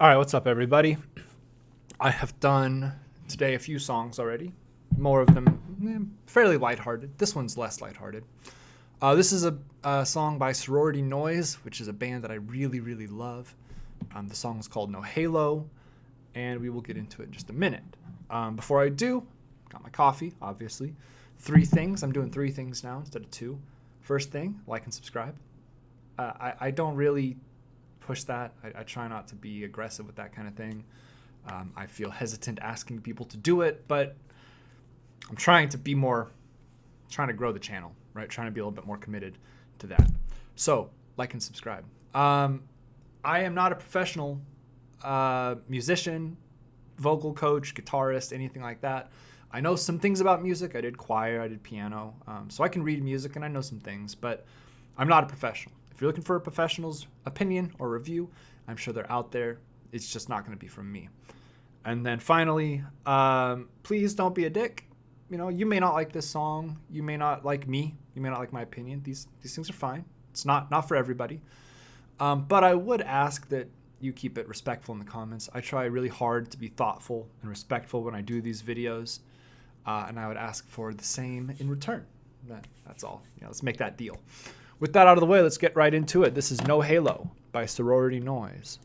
All right, what's up, everybody? I have done today a few songs already. More of them fairly lighthearted. This one's less lighthearted. This is a song by Sorority Noise, which is a band that I really, really love. The song is called No Halo, and we will get into it in just a minute. Before I do, got my coffee, obviously. 3 things. I'm doing 3 things now instead of 2. First thing, like and subscribe. I don't really push that. I try not to be aggressive with that kind of thing. I feel hesitant asking people to do it, but I'm trying to grow the channel, right? Trying to be a little bit more committed to that. So, like and subscribe. I am not a professional musician, vocal coach, guitarist, anything like that. I know some things about music. I did choir, I did piano, so I can read music and I know some things, but I'm not a professional. If you're looking for a professional's opinion or review, I'm sure they're out there. It's just not going to be from me. And then finally, please don't be a dick. You know, you may not like this song. You may not like me. You may not like my opinion. These things are fine. It's not for everybody. But I would ask that you keep it respectful in the comments. I try really hard to be thoughtful and respectful when I do these videos. And I would ask for the same in return. That's all. Let's make that deal. With that out of the way, let's get right into it. This is No Halo by Sorority Noise.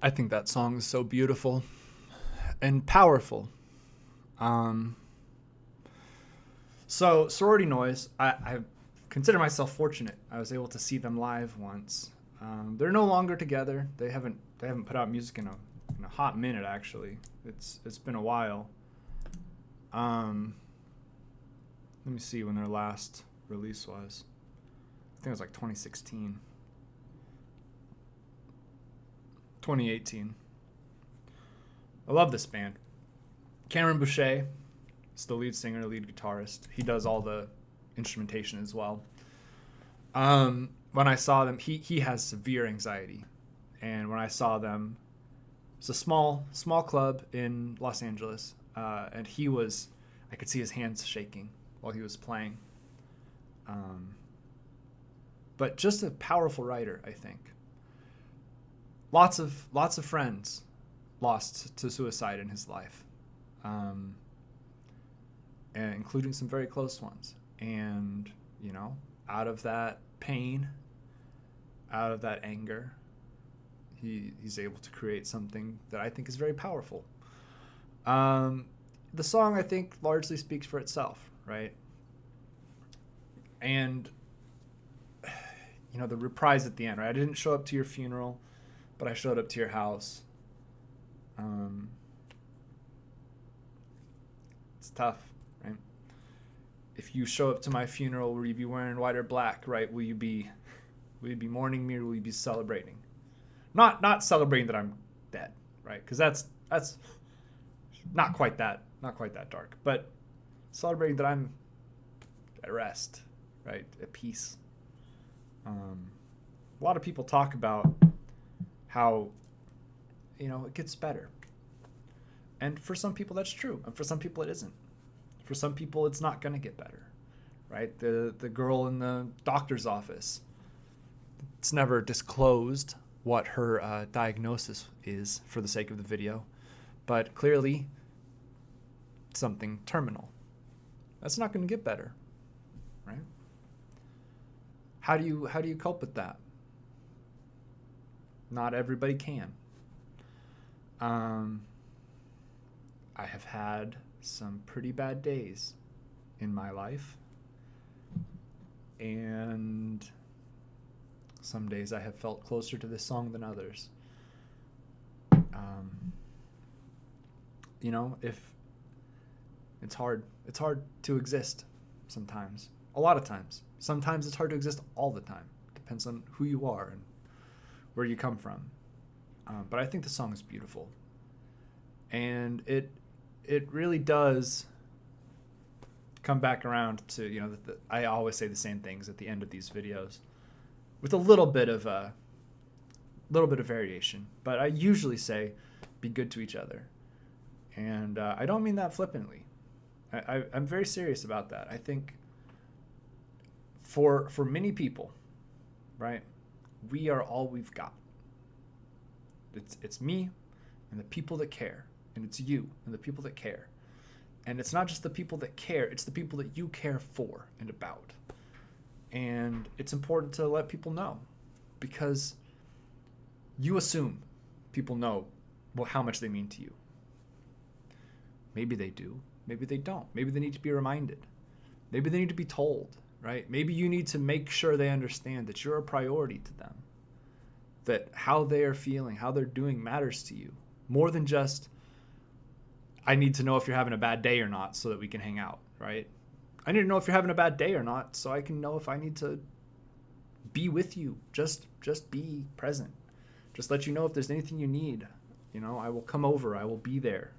I think that song is so beautiful and powerful. So Sorority Noise, I consider myself fortunate. I was able to see them live once. They're no longer together. They haven't put out music in a hot minute, actually. It's been a while. Let me see when their last release was. think it was like 2016, 2018. I love this band. Cameron Boucher is the lead singer, lead guitarist. He does all the instrumentation as well. When I saw them, he has severe anxiety. And when I saw them, it's a small club in Los Angeles. And I could see his hands shaking while he was playing. But just a powerful writer, I think. Lots of friends lost to suicide in his life, and including some very close ones. And out of that pain, out of that anger, he's able to create something that I think is very powerful. The song, I think, largely speaks for itself, right? And the reprise at the end, right? I didn't show up to your funeral, but I showed up to your house. It's tough, right? If you show up to my funeral, will you be wearing white or black, right? Will you be mourning me, or will you be celebrating? Not celebrating that I'm dead, right? Because that's not quite that dark, but celebrating that I'm at rest, right? At peace. A lot of people talk about how it gets better, and for some people that's true, and for some people it isn't. For some people it's not going to get better, right? The girl in the doctor's office, it's never disclosed what her diagnosis is for the sake of the video, but clearly something terminal. That's not going to get better, right? How do you cope with that? Not everybody can. I have had some pretty bad days in my life, and some days I have felt closer to this song than others. If it's hard to exist sometimes, a lot of times. Sometimes it's hard to exist all the time. Depends on who you are and where you come from. But I think the song is beautiful, and it really does come back around to I always say the same things at the end of these videos, with a little bit of variation. But I usually say, be good to each other, and I don't mean that flippantly. I'm very serious about that. I think for many people, right, we are all we've got. It's me and the people that care, and it's you and the people that care. And it's not just the people that care, it's the people that you care for and about. And it's important to let people know, because you assume people know how much they mean to you. Maybe they do, maybe they don't. Maybe they need to be reminded. Maybe they need to be told, right? Maybe you need to make sure they understand that you're a priority to them, that how they are feeling, how they're doing matters to you, more than just, I need to know if you're having a bad day or not so that we can hang out, right? I need to know if you're having a bad day or not so I can know if I need to be with you. Just be present. Just let you know if there's anything you need. I will come over. I will be there.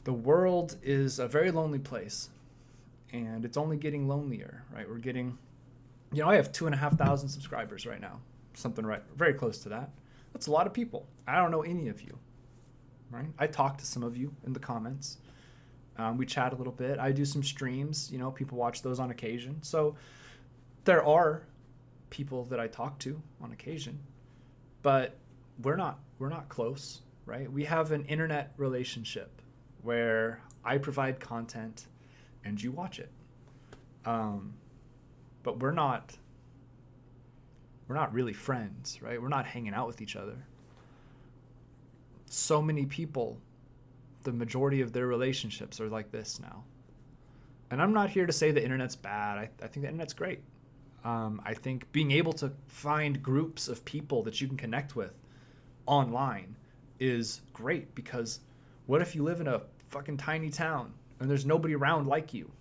The world is a very lonely place, and it's only getting lonelier, right? We're getting, I have 2,500 subscribers right now, something right, very close to that. That's a lot of people. I don't know any of you, right? I talk to some of you in the comments. We chat a little bit. I do some streams. People watch those on occasion. So there are people that I talk to on occasion, but we're not close, right? We have an internet relationship where I provide content and you watch it. But we're not really friends, right? We're not hanging out with each other. So many people, the majority of their relationships are like this now. And I'm not here to say the internet's bad. I think the internet's great. I think being able to find groups of people that you can connect with online is great, because what if you live in a fucking tiny town and there's nobody around like you?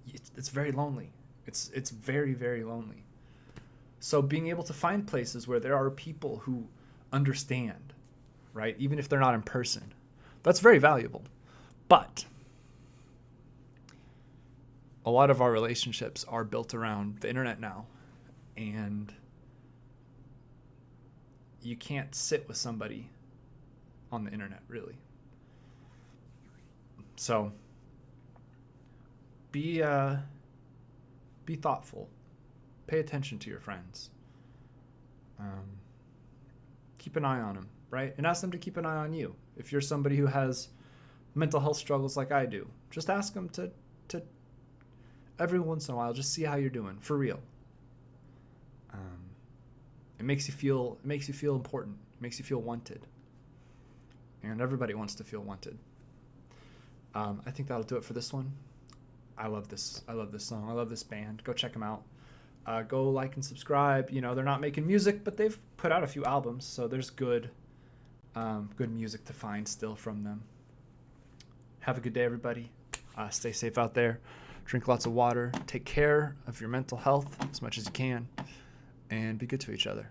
it's very lonely. It's very, very lonely. So being able to find places where there are people who understand, right? Even if they're not in person, that's very valuable. But a lot of our relationships are built around the internet now, and you can't sit with somebody on the internet, really. So be thoughtful. Pay attention to your friends. Keep an eye on them, right? And ask them to keep an eye on you. If you're somebody who has mental health struggles like I do, just ask them to every once in a while, just see how you're doing, for real. It makes you feel important. It makes you feel wanted. And everybody wants to feel wanted. I think that'll do it for this one. I love this song. I love this band. Go check them out. Go like and subscribe. You know, they're not making music, but they've put out a few albums, so there's good music to find still from them. Have a good day, everybody. Stay safe out there. Drink lots of water. Take care of your mental health as much as you can. And be good to each other.